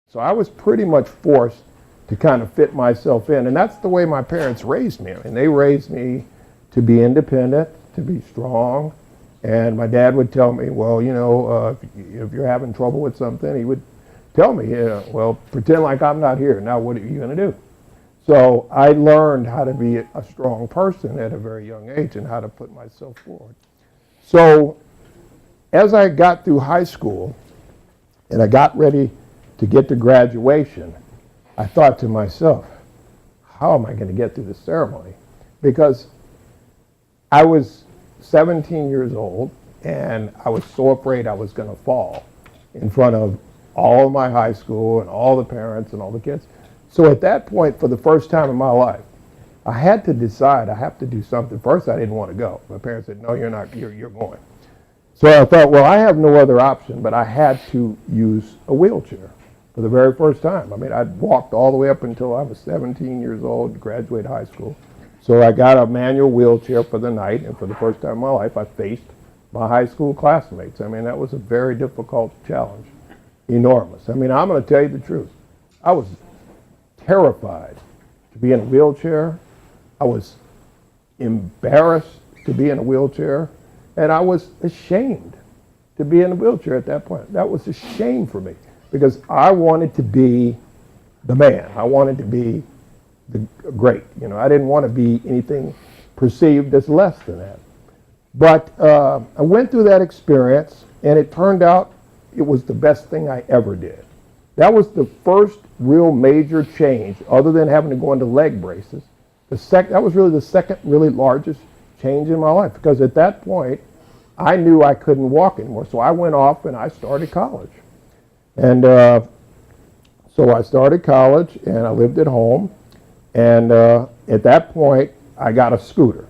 So I was pretty much forced to kind of fit myself in. And that's the way my parents raised me. I mean, they raised me to be independent, to be strong. And my dad would tell me, well, if you're having trouble with something, he would tell me, well, pretend like I'm not here. Now, what are you going to do? So I learned how to be a strong person at a very young age and how to put myself forward. So as I got through high school and I got ready to get to graduation, I thought to myself, how am I going to get through the ceremony? Because I was 17 years old and I was so afraid I was going to fall in front of all of my high school and all the parents and all the kids. So at that point, for the first time in my life, I had to decide I have to do something. First, I didn't want to go. My parents said, no, you're not, you're going. So I thought, well, I have no other option, but I had to use a wheelchair for the very first time. I mean, I'd walked all the way up until I was 17 years old, graduated high school. So I got a manual wheelchair for the night, and for the first time in my life, I faced my high school classmates. I mean, that was a very difficult challenge, enormous. I mean, I'm going to tell you the truth. I was terrified to be in a wheelchair. I was embarrassed to be in a wheelchair, and I was ashamed to be in a wheelchair at that point. That was a shame for me because I wanted to be the man. I wanted to be the great. I didn't want to be anything perceived as less than that. But I went through that experience, and it turned out it was the best thing I ever did. That was the first real major change, other than having to go into leg braces. That was really the second really largest change in my life, because at that point, I knew I couldn't walk anymore. So I went off and I started college. And so I started college and I lived at home. And at that point, I got a scooter.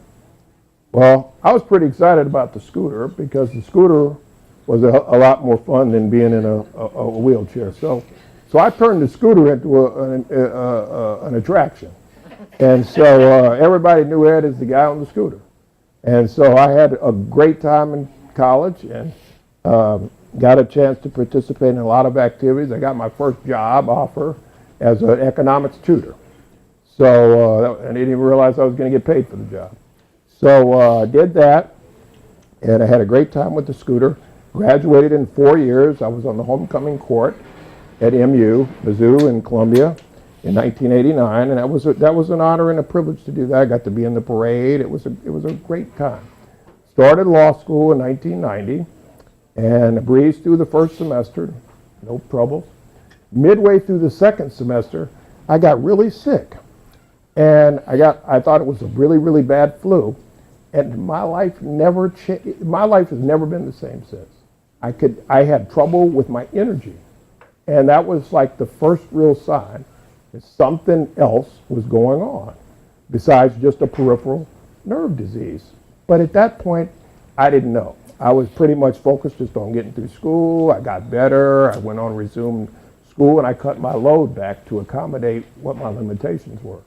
Well, I was pretty excited about the scooter because the scooter was a lot more fun than being in a wheelchair. So I turned the scooter into an attraction. And so everybody knew Ed as the guy on the scooter. And so I had a great time in college and got a chance to participate in a lot of activities. I got my first job offer as an economics tutor. So I didn't even realize I was going to get paid for the job. So I did that, and I had a great time with the scooter. Graduated in 4 years. I was on the homecoming court at MU, Mizzou, in Columbia in 1989, and that was an honor and a privilege to do that. I got to be in the parade. It was a great time. Started law school in 1990, and I breezed through the first semester, no troubles. Midway through the second semester, I got really sick, and I thought it was a really, really bad flu, and my life has never been the same since. I had trouble with my energy, and that was like the first real sign that something else was going on besides just a peripheral nerve disease. But at that point, I didn't know. I was pretty much focused just on getting through school. I got better. I went on resumed school, and I cut my load back to accommodate what my limitations were.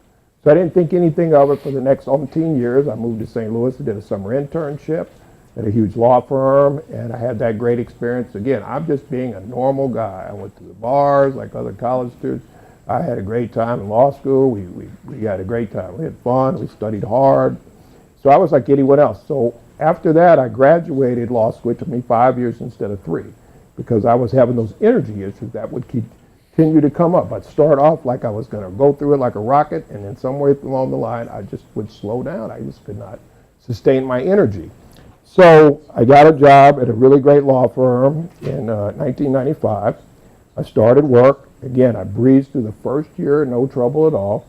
So I didn't think anything of it for the next 18 years. I moved to St. Louis and did a summer internship at a huge law firm, and I had that great experience. Again, I'm just being a normal guy. I went to the bars like other college students. I had a great time in law school. We had a great time. We had fun. We studied hard. So I was like anyone else. So after that, I graduated law school. It took me 5 years instead of 3 because I was having those energy issues that would continue to come up. I'd start off like I was going to go through it like a rocket, and then somewhere along the line, I just would slow down. I just could not sustain my energy. So I got a job at a really great law firm in 1995. I started work. Again, I breezed through the first year, no trouble at all.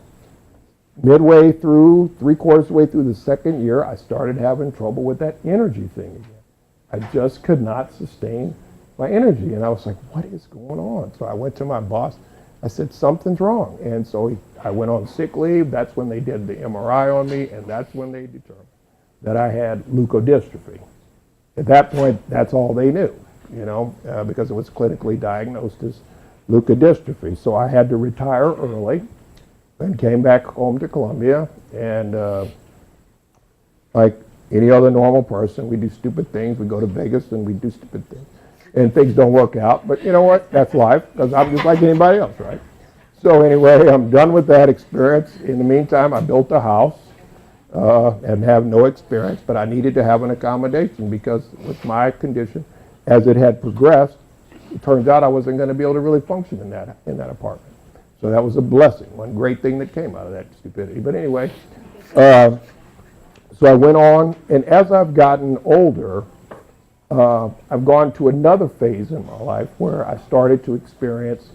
Midway through, 3/4 of the way through the second year, I started having trouble with that energy thing again. I just could not sustain my energy. And I was like, what is going on? So I went to my boss. I said, something's wrong. And so I went on sick leave. That's when they did the MRI on me, and that's when they determined that I had leukodystrophy. At that point, that's all they knew, because it was clinically diagnosed as leukodystrophy. So I had to retire early and came back home to Columbia. And like any other normal person, we do stupid things. We go to Vegas and we do stupid things. and things don't work out. But you know what? That's life, because I'm just like anybody else, right? So anyway, I'm done with that experience. In the meantime, I built a house and have no experience, but I needed to have an accommodation because with my condition, as it had progressed, it turns out I wasn't going to be able to really function in that apartment. So that was a blessing, one great thing that came out of that stupidity. But anyway, so I went on, and as I've gotten older, I've gone to another phase in my life where I started to experience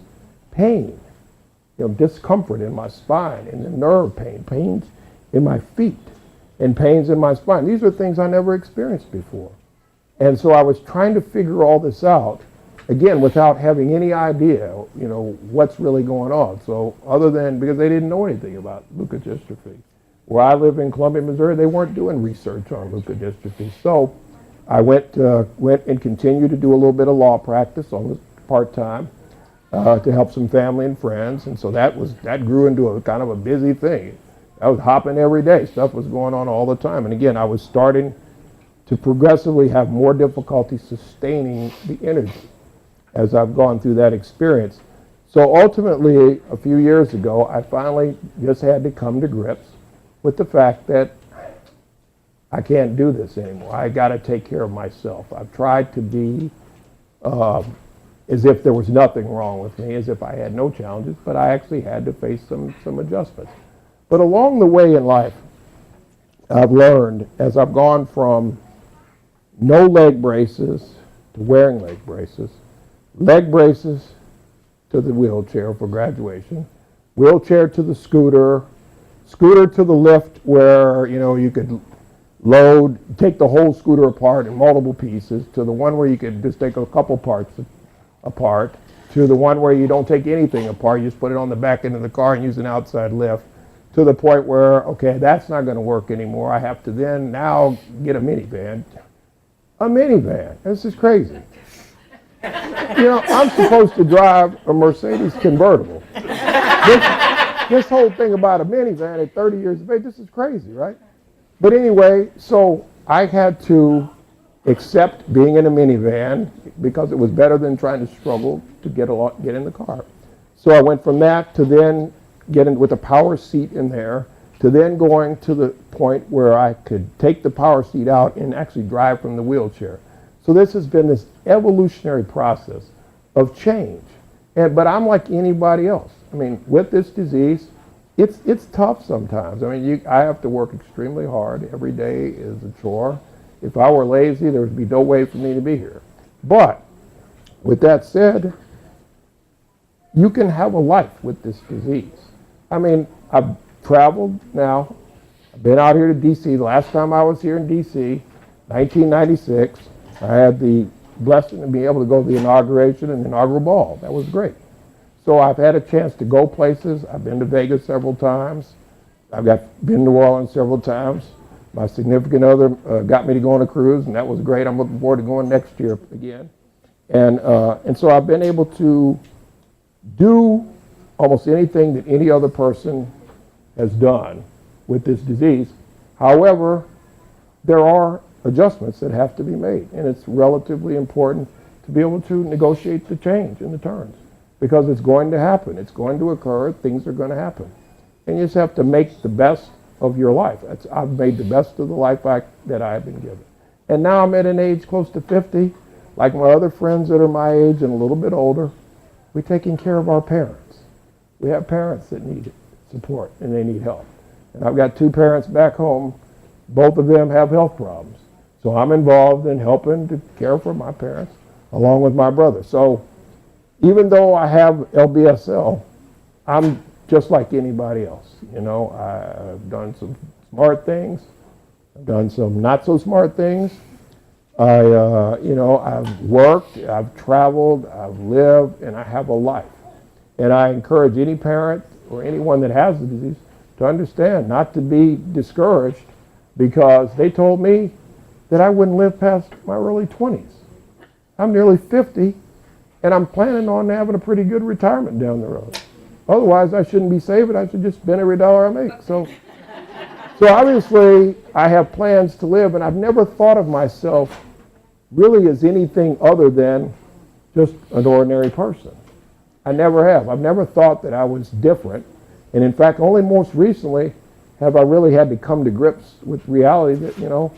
pain, discomfort in my spine, and the nerve pain, pains in my feet, and pains in my spine. These are things I never experienced before. And so I was trying to figure all this out, again, without having any idea, what's really going on. So other than, because they didn't know anything about leukodystrophy. Where I live in Columbia, Missouri, they weren't doing research on leukodystrophy. So I went and continued to do a little bit of law practice on the part-time to help some family and friends. And so that grew into a kind of a busy thing. I was hopping every day. Stuff was going on all the time. And again, I was starting to progressively have more difficulty sustaining the energy as I've gone through that experience. So ultimately, a few years ago, I finally just had to come to grips with the fact that I can't do this anymore. I got to take care of myself. I've tried to be as if there was nothing wrong with me, as if I had no challenges, but I actually had to face some adjustments. But along the way in life, I've learned, as I've gone from no leg braces to wearing leg braces to the wheelchair for graduation, wheelchair to the scooter to the lift where, you could take the whole scooter apart in multiple pieces, to the one where you could just take a couple parts apart, to the one where you don't take anything apart, you just put it on the back end of the car and use an outside lift, to the point where, okay, that's not going to work anymore. I have to then now get a minivan. A minivan. This is crazy. I'm supposed to drive a Mercedes convertible. This whole thing about a minivan at 30 years of age, this is crazy, right? But anyway, so I had to accept being in a minivan because it was better than trying to struggle to get in the car. So I went from that to then getting with a power seat in there, to then going to the point where I could take the power seat out and actually drive from the wheelchair. So this has been this evolutionary process of change. But I'm like anybody else. I mean, with this disease, it's tough sometimes. I mean, I have to work extremely hard. Every day is a chore. If I were lazy, there would be no way for me to be here. But with that said, you can have a life with this disease. I mean, I've traveled now. I've been out here to D.C. The last time I was here in D.C., 1996, I had the blessing of being able to go to the inauguration and inaugural ball. That was great. So I've had a chance to go places. I've been to Vegas several times. I've been to New Orleans several times. My significant other got me to go on a cruise, and that was great. I'm looking forward to going next year again. And so I've been able to do almost anything that any other person has done with this disease. However, there are adjustments that have to be made, and it's relatively important to be able to negotiate the change in the terms, because it's going to happen. It's going to occur. Things are going to happen. And you just have to make the best of your life. I've made the best of the life that I have been given. And now I'm at an age close to 50, like my other friends that are my age and a little bit older. We're taking care of our parents. We have parents that need support and they need help. And I've got two parents back home. Both of them have health problems. So I'm involved in helping to care for my parents along with my brother. So even though I have LBSL, I'm just like anybody else. I've done some smart things. I've done some not so smart things. I've worked, I've traveled, I've lived, and I have a life. And I encourage any parent or anyone that has the disease to understand, not to be discouraged, because they told me that I wouldn't live past my early 20s. I'm nearly 50, and I'm planning on having a pretty good retirement down the road. Otherwise, I shouldn't be saving. I should just spend every dollar I make. So obviously, I have plans to live, and I've never thought of myself really as anything other than just an ordinary person. I never have. I've never thought that I was different. And in fact, only most recently have I really had to come to grips with reality that,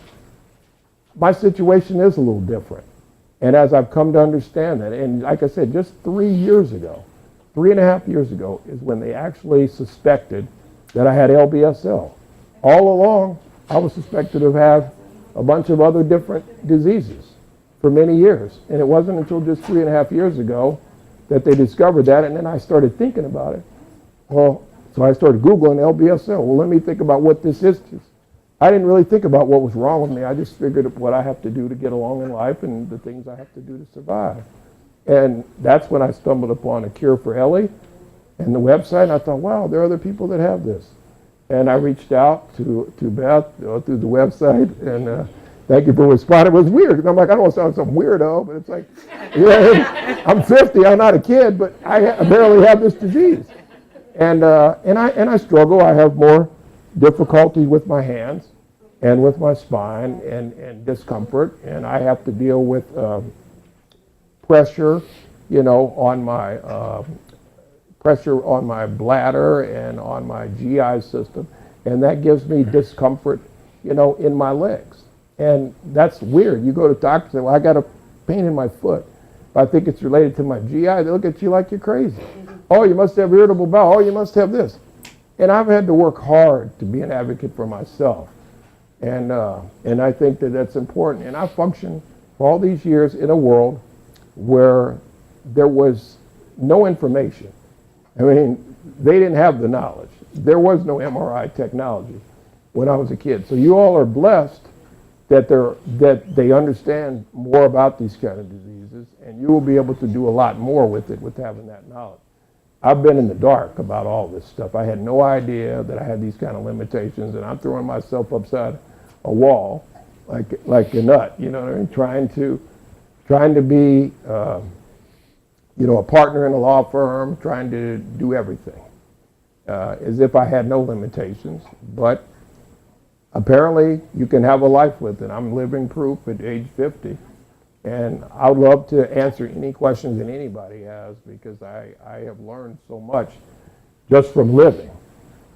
my situation is a little different. And as I've come to understand that, and like I said, just 3 years ago, 3.5 years ago is when they actually suspected that I had LBSL. All along, I was suspected of having a bunch of other different diseases for many years. And it wasn't until just 3.5 years ago that they discovered that, and then I started thinking about it. Well, so I started Googling LBSL. Well, let me think about what this is. I didn't really think about what was wrong with me. I just figured what I have to do to get along in life and the things I have to do to survive. And that's when I stumbled upon A Cure for Ellie and the website, and I thought, wow, there are other people that have this. And I reached out to Beth through the website, and thank you for responding. It was weird, because I'm like, I don't want to sound like some weirdo, but it's like, I'm 50, I'm not a kid, but I barely have this disease. And I struggle. I have more difficulty with my hands and with my spine and discomfort, and I have to deal with pressure, on my bladder and on my GI system, and that gives me discomfort, in my legs. And that's weird. You go to doctors and say, well, I got a pain in my foot. I think it's related to my GI. They look at you like you're crazy. Oh, you must have irritable bowel. Oh, you must have this. And I've had to work hard to be an advocate for myself. And I think that that's important. And I functioned for all these years in a world where there was no information. I mean, they didn't have the knowledge. There was no MRI technology when I was a kid. So you all are blessed that they understand more about these kind of diseases, and you will be able to do a lot more with it with having that knowledge. I've been in the dark about all this stuff. I had no idea that I had these kind of limitations, and I'm throwing myself upside a wall like a nut, and trying to be, a partner in a law firm, trying to do everything as if I had no limitations. But apparently, you can have a life with it. I'm living proof at age 50. And I'd love to answer any questions that anybody has, because I have learned so much just from living.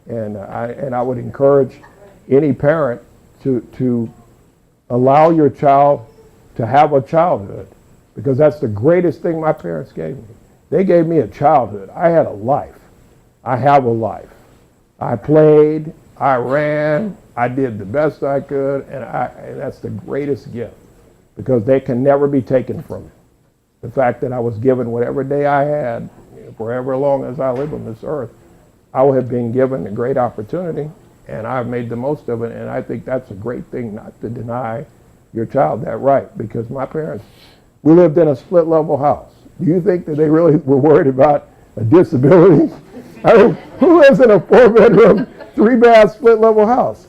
And I would encourage any parent to allow your child to have a childhood, because that's the greatest thing my parents gave me. They gave me a childhood. I had a life. I have a life. I played, I ran, I did the best I could, and that's the greatest gift, because they can never be taken from you. The fact that I was given whatever day I had, forever long as I live on this earth, I would have been given a great opportunity, and I've made the most of it, and I think that's a great thing, not to deny your child that right, because my parents, we lived in a split-level house. Do you think that they really were worried about a disability? I mean, who lives in a 4-bedroom, 3-bath, split-level house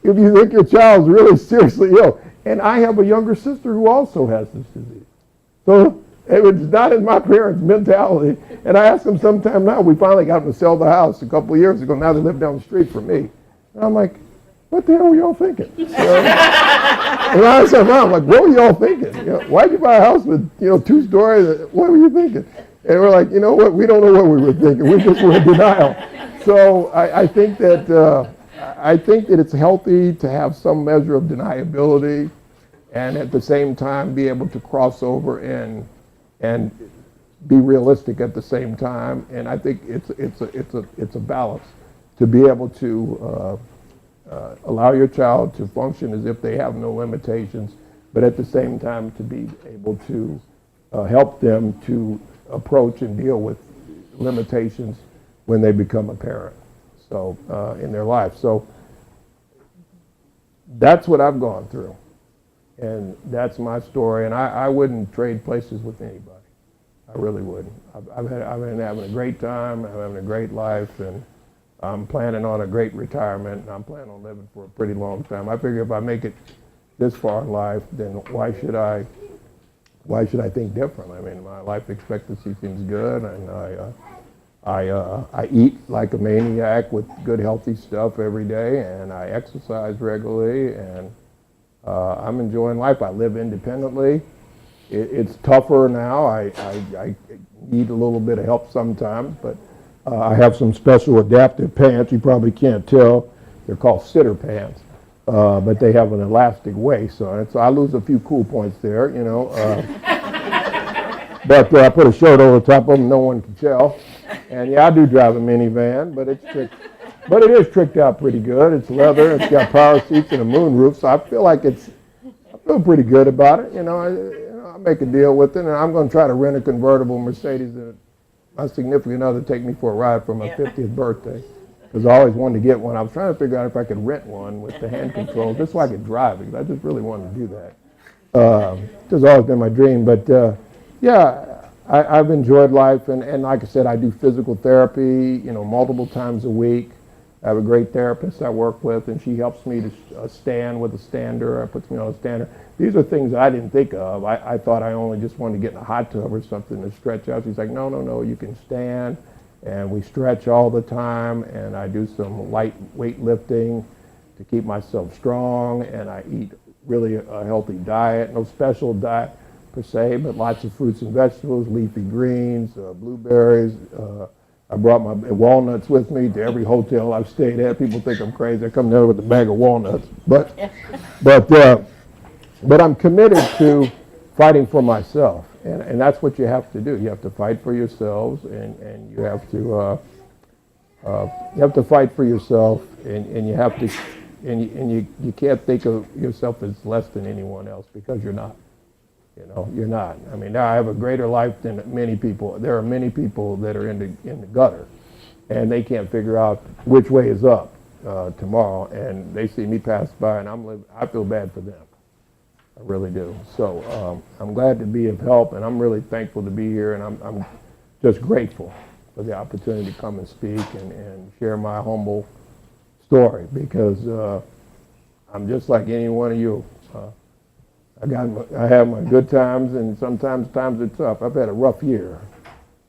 if you think your child's really seriously ill? And I have a younger sister who also has this disease. So it was not in my parents' mentality. And I ask them sometime now, we finally got them to sell the house a couple of years ago. Now they live down the street from me. And I'm like, what the hell were y'all thinking? And I said, Mom, like, what were y'all thinking? Why'd you buy a house with, 2 stories? What were you thinking? And we're like, you know what? We don't know what we were thinking. We just were in denial. So I think that it's healthy to have some measure of deniability, and at the same time be able to cross over and be realistic at the same time. And I think it's a balance to be able to allow your child to function as if they have no limitations, but at the same time to be able to help them to approach and deal with limitations when they become a parent, so in their life. So that's what I've gone through, and that's my story. And I wouldn't trade places with anybody. I really wouldn't. I've been having a great time. I'm having a great life, and I'm planning on a great retirement. And I'm planning on living for a pretty long time. I figure if I make it this far in life, then why should I think differently? I mean, my life expectancy seems good, and I eat like a maniac with good healthy stuff every day, and I exercise regularly, and I'm enjoying life. I live independently, It's tougher now. I need a little bit of help sometimes, but I have some special adaptive pants. You probably can't tell. They're called sitter pants, but they have an elastic waist, so I lose a few cool points there, you know. But I put a shirt over the top of them, no one can tell. And yeah, I do drive a minivan, but it is tricked out pretty good. It's leather, it's got power seats and a moonroof, so I feel pretty good about it. You know, I make a deal with it, and I'm going to try to rent a convertible Mercedes and my significant other take me for a ride for my 50th birthday, because I always wanted to get one. I was trying to figure out if I could rent one with the hand controls, just so I could drive it, because I just really wanted to do that. It's always been my dream, but yeah, I've enjoyed life, and like I said, I do physical therapy, you know, multiple times a week. I have a great therapist I work with, and she helps me to stand with a stander, puts me on a stander. These are things I didn't think of. I thought I only just wanted to get in a hot tub or something to stretch out. She's like, no, you can stand, and we stretch all the time, and I do some light weightlifting to keep myself strong, and I eat really a healthy diet, no special diet per se, but lots of fruits and vegetables, leafy greens, blueberries. I brought my walnuts with me to every hotel I've stayed at. People think I'm crazy. I come there with a bag of walnuts, but I'm committed to fighting for myself, and that's what you have to do. You have to fight for yourselves, and you have to fight for yourself, and you have to, and you can't think of yourself as less than anyone else, because you're not. You know, you're not. I mean, now I have a greater life than many people. There are many people that are in the gutter, and they can't figure out which way is up tomorrow. And they see me pass by, and I feel bad for them. I really do. So I'm glad to be of help, and I'm really thankful to be here, and I'm just grateful for the opportunity to come and speak and share my humble story, because I'm just like any one of you. I have my good times, and sometimes times are tough. I've had a rough year.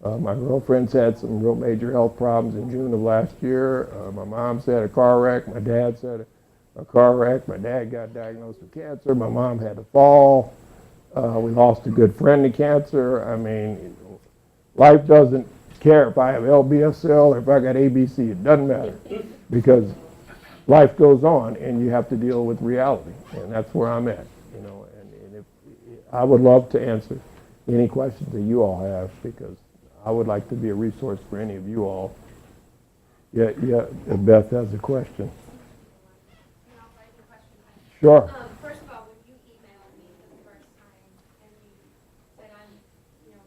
My girlfriend's had some real major health problems in June of last year. My mom's had a car wreck. My dad's had a car wreck. My dad got diagnosed with cancer. My mom had a fall. We lost a good friend to cancer. I mean, life doesn't care if I have LBSL or if I got ABC. It doesn't matter, because life goes on, and you have to deal with reality, and that's where I'm at. I would love to answer any questions that you all have, because I would like to be a resource for any of you all. Yeah, Beth has a question. Sure. First of all, when you emailed me for the first time, and you said I'm,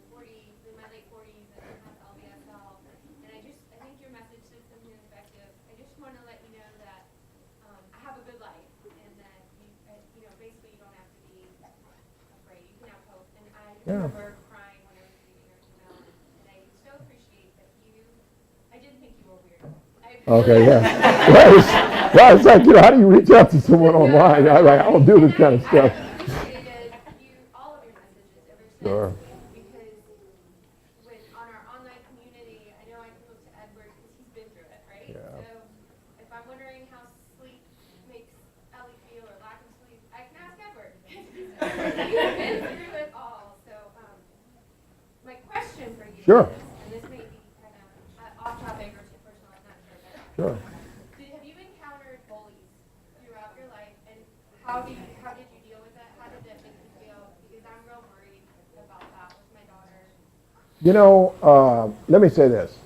40, in my late 40s, and I have LBSL, and I think your message said something effective. I just want to let you know that I have a good life, and that basically you don't have to be afraid. You can have hope. And I remember crying when I was reading your email, and I so appreciate that I didn't think you were weird. Okay, yeah. Well, it's like, how do you reach out to someone online? I don't do this kind of stuff. I appreciated all of your messages ever since. Sure. Because on our online community, I know I can look to Edward because he's been through it, right? Yeah. So if I'm wondering how sleep makes Ellie feel, or lack of sleep, I can ask Edward. He's been through it all. So my question for you Sure. is, and this may be kind of off topic or too personal, I'm not sure. Sure. Have you encountered bullies throughout your life, and how did you deal with that? How did that make you feel? Because I'm real worried about that with my daughter. Let me say this.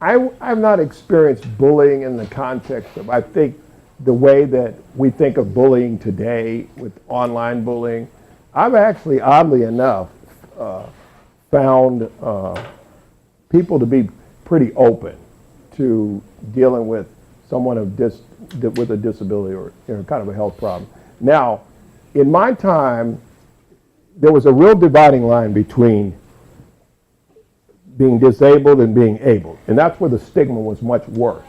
I've not experienced bullying in the context of, I think, the way that we think of bullying today with online bullying. I've actually, oddly enough, found people to be pretty open to dealing with someone with a disability or kind of a health problem. Now, in my time, there was a real dividing line between being disabled and being able, and that's where the stigma was much worse.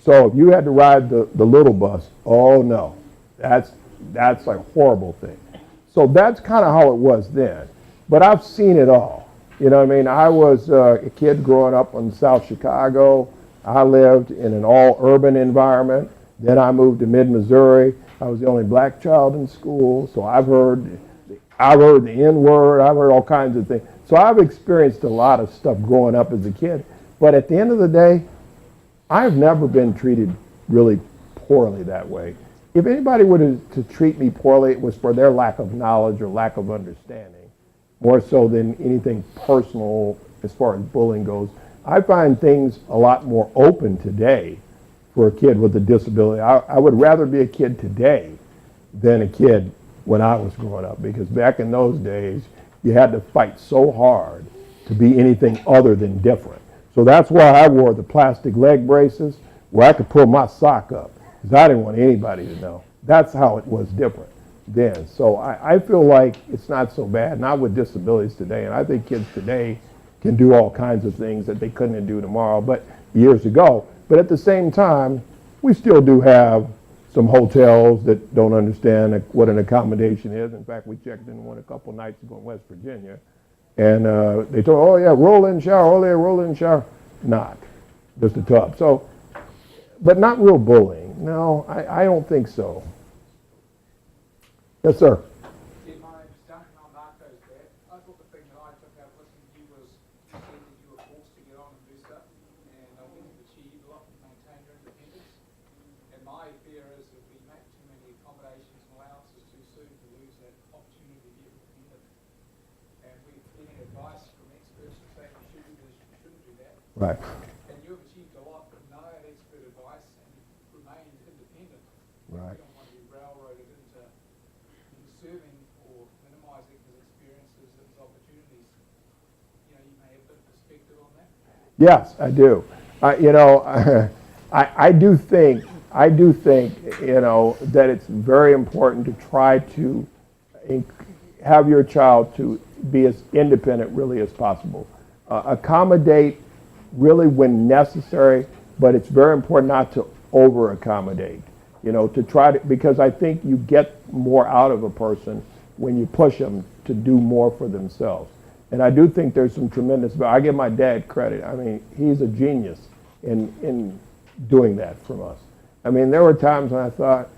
So if you had to ride the little bus, oh no, that's a horrible thing. So that's kind of how it was then. But I've seen it all. You know what I mean? I was a kid growing up in South Chicago. I lived in an all-urban environment. Then I moved to mid-Missouri. I was the only black child in school, so I've heard I've heard the N-word, I've heard all kinds of things. So I've experienced a lot of stuff growing up as a kid. But at the end of the day, I've never been treated really poorly that way. If anybody were to treat me poorly, it was for their lack of knowledge or lack of understanding, more so than anything personal as far as bullying goes. I find things a lot more open today for a kid with a disability. I would rather be a kid today than a kid when I was growing up, because back in those days, you had to fight so hard to be anything other than different. So that's why I wore the plastic leg braces where I could pull my sock up, because I didn't want anybody to know. That's how it was different then. So I feel like it's not so bad, not with disabilities today. And I think kids today can do all kinds of things that they couldn't do tomorrow, but years ago. But at the same time, we still do have some hotels that don't understand what an accommodation is. In fact, we checked in one a couple nights ago in West Virginia, and they told, oh yeah, roll-in shower, oh yeah, roll-in shower. Not, just a tub. So, but not real bullying. No, I don't think so. Yes, sir. Yeah, my name's Duncan. I'm Marco's dad. I thought the thing that I took out listening to you was you said that you were forced to get on and do stuff, and I think you've achieved a lot to maintain your independence. And my fear is if we make too many accommodations and allowances too soon, to lose that opportunity to be independent. And we're getting advice from experts who say you should do this, you shouldn't do that. Right. And you've achieved a lot with no expert advice and you've remained independent. Right. You don't want to be railroaded into serving or minimizing his experiences and his opportunities. You know, you may have a bit of perspective on that. Yes, I do. You know, I do think, you know, that it's very important to try to have your child to be as independent really as possible. Accommodate really when necessary, but it's very important not to over accommodate. You know, to try to, because I think you get more out of a person when you push them to do more for themselves. And I do think there's some tremendous, I give my dad credit. I mean, he's a genius in doing that from us. I mean, there were times when I thought,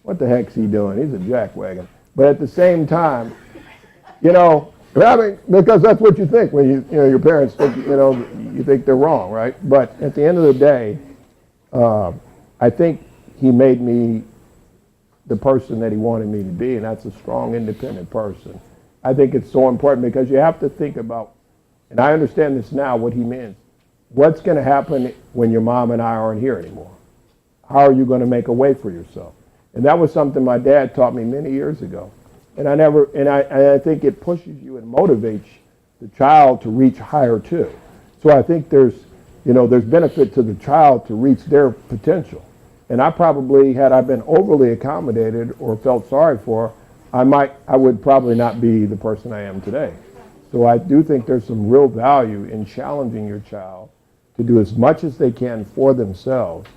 what the heck's he doing? He's a jackwagon. But at the same time, you know, I mean, because that's what you think when you know, your parents think, you know, you think they're wrong, right? But at the end of the day, I think he made me the person that he wanted me to be, and that's a strong, independent person. I think it's so important because you have to think about, and I understand this now, what he means. What's going to happen when your mom and I aren't here anymore? How are you going to make a way for yourself? And that was something my dad taught me many years ago. And I think it pushes you and motivates the child to reach higher too. So I think there's benefit to the child to reach their potential. And I probably, had I been overly accommodated or felt sorry for, I would probably not be the person I am today. So I do think there's some real value in challenging your child to do as much as they can for themselves,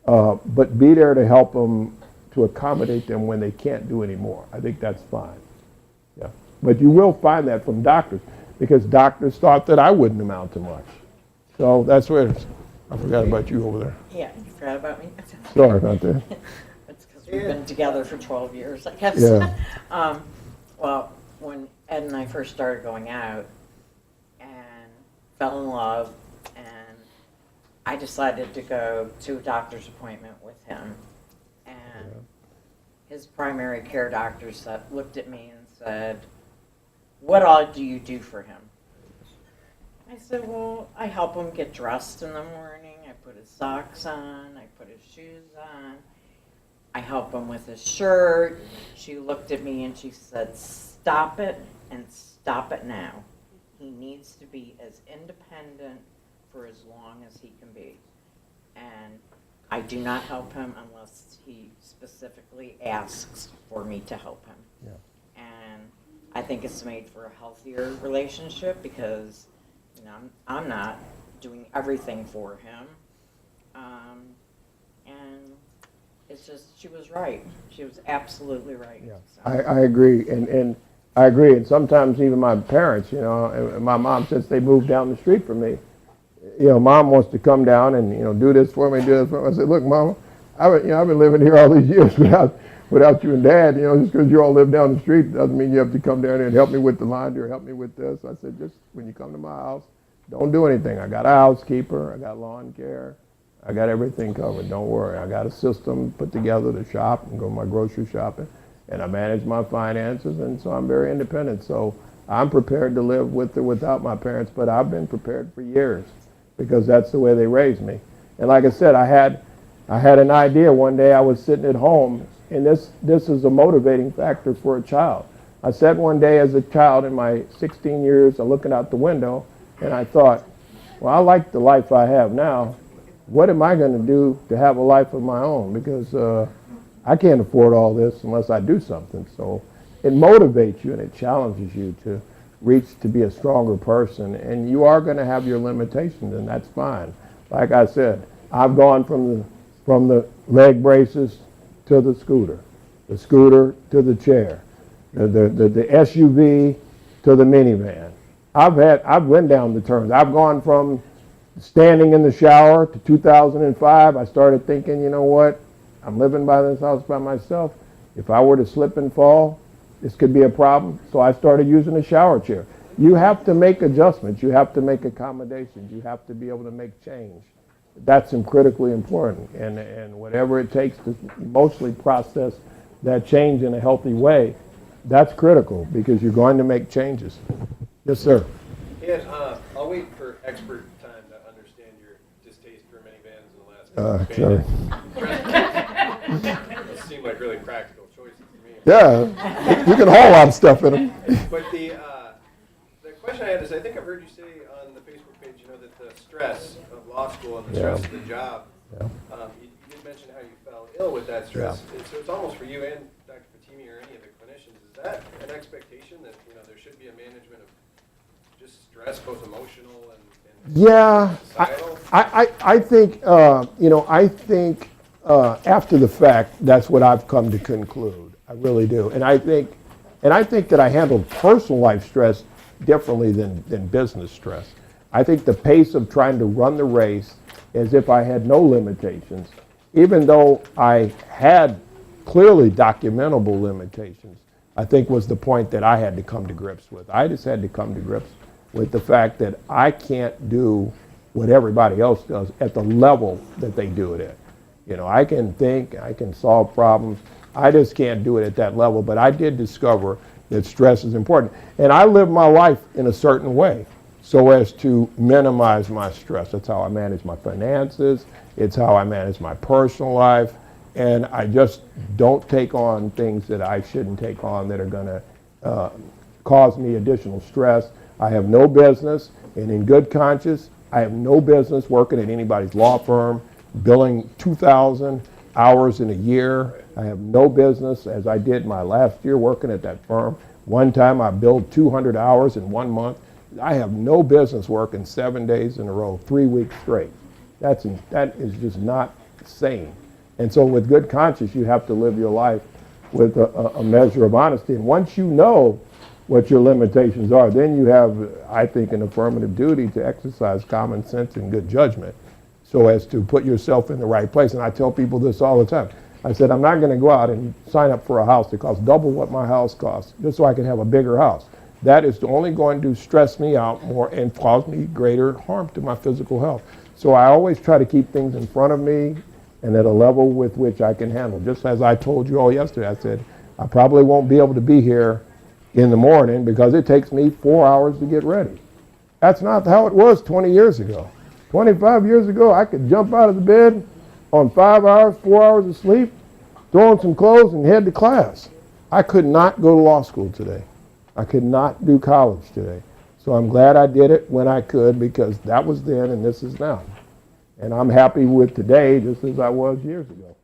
but be there to help them, to accommodate them when they can't do anymore. I think that's fine. Yeah. But you will find that from doctors, because doctors thought that I wouldn't amount to much. So that's where it is. I forgot about you over there. Yeah, you forgot about me. Sorry about that. It's because we've been together for 12 years, I guess. Yeah. Well, when Ed and I first started going out and fell in love, and I decided to go to a doctor's appointment with him, and his primary care doctor looked at me and said, "What all do you do for him?" I said, "Well, I help him get dressed in the morning. I put his socks on. I put his shoes on. I help him with his shirt." She looked at me and she said, "Stop it, and stop it now. He needs to be as independent for as long as he can be. And I do not help him unless he specifically asks for me to help him." Yeah. And I think it's made for a healthier relationship because, you know, I'm not doing everything for him. And it's just, she was right. She was absolutely right. Yeah. So. I agree, and I agree. And sometimes even my parents, you know, and my mom, since they moved down the street from me, you know, Mom wants to come down and, you know, do this for me, do this for me. I said, "Look, Mama, I've been living here all these years without you and Dad, just because you all live down the street doesn't mean you have to come down here and help me with the laundry or help me with this. I said, just when you come to my house, don't do anything. I got a housekeeper, I got lawn care, I got everything covered. Don't worry. I got a system put together to shop and go my grocery shopping, and I manage my finances, and so I'm very independent. So I'm prepared to live with or without my parents, but I've been prepared for years because that's the way they raised me. And like I said, I had an idea one day. I was sitting at home, and this is a motivating factor for a child. I sat one day as a child in my 16 years looking out the window, and I thought, well, I like the life I have now. What am I going to do to have a life of my own? Because I can't afford all this unless I do something. So it motivates you and it challenges you to reach to be a stronger person. And you are going to have your limitations, and that's fine. Like I said, I've gone from the leg braces to the scooter to the chair, the SUV to the minivan. I've went down the turns. I've gone from standing in the shower to 2005. I started thinking, you know what? I'm living by this house by myself. If I were to slip and fall, this could be a problem. So I started using a shower chair. You have to make adjustments. You have to make accommodations. You have to be able to make change. That's critically important. And whatever it takes to emotionally process that change in a healthy way, that's critical because you're going to make changes. Yes, sir. Yeah, I'll wait for expert time to understand your distaste for minivans in the last Sorry. Those seem like really practical choices to me. Yeah, you can haul a lot of stuff in them. But the question I had is, I think I've heard you say on the Facebook page, that the stress of law school and the stress of the job, you did mention how you fell ill with that stress. And so it's almost for you and Dr. Fatimi or any of the clinicians, is that an expectation that, there should be a management of just stress, both emotional and Yeah, societal? I think after the fact, that's what I've come to conclude. I really do, and I think that I handled personal life stress differently than business stress. I think the pace of trying to run the race as if I had no limitations, even though I had clearly documentable limitations, I think was the point that I had to come to grips with. I just had to come to grips with the fact that I can't do what everybody else does at the level that they do it at. I can think, I can solve problems. I just can't do it at that level, but I did discover that stress is important. And I live my life in a certain way so as to minimize my stress. That's how I manage my finances. It's how I manage my personal life. And I just don't take on things that I shouldn't take on that are going to cause me additional stress. I have no business, and in good conscience, I have no business working at anybody's law firm, billing 2,000 hours in a year. I have no business, as I did my last year working at that firm. One time I billed 200 hours in 1 month. I have no business working 7 days in a row, 3 weeks straight. That is just not sane. And so with good conscience, you have to live your life with a measure of honesty. And once you know what your limitations are, then you have, I think, an affirmative duty to exercise common sense and good judgment so as to put yourself in the right place. And I tell people this all the time. I said, I'm not going to go out and sign up for a house that costs double what my house costs just so I can have a bigger house. That is only going to stress me out more and cause me greater harm to my physical health. So I always try to keep things in front of me and at a level with which I can handle. Just as I told you all yesterday, I said, I probably won't be able to be here in the morning because it takes me 4 hours to get ready. That's not how it was 20 years ago. 25 years ago, I could jump out of the bed on 5 hours, 4 hours of sleep, throw on some clothes and head to class. I could not go to law school today. I could not do college today. So I'm glad I did it when I could because that was then and this is now. And I'm happy with today just as I was years ago.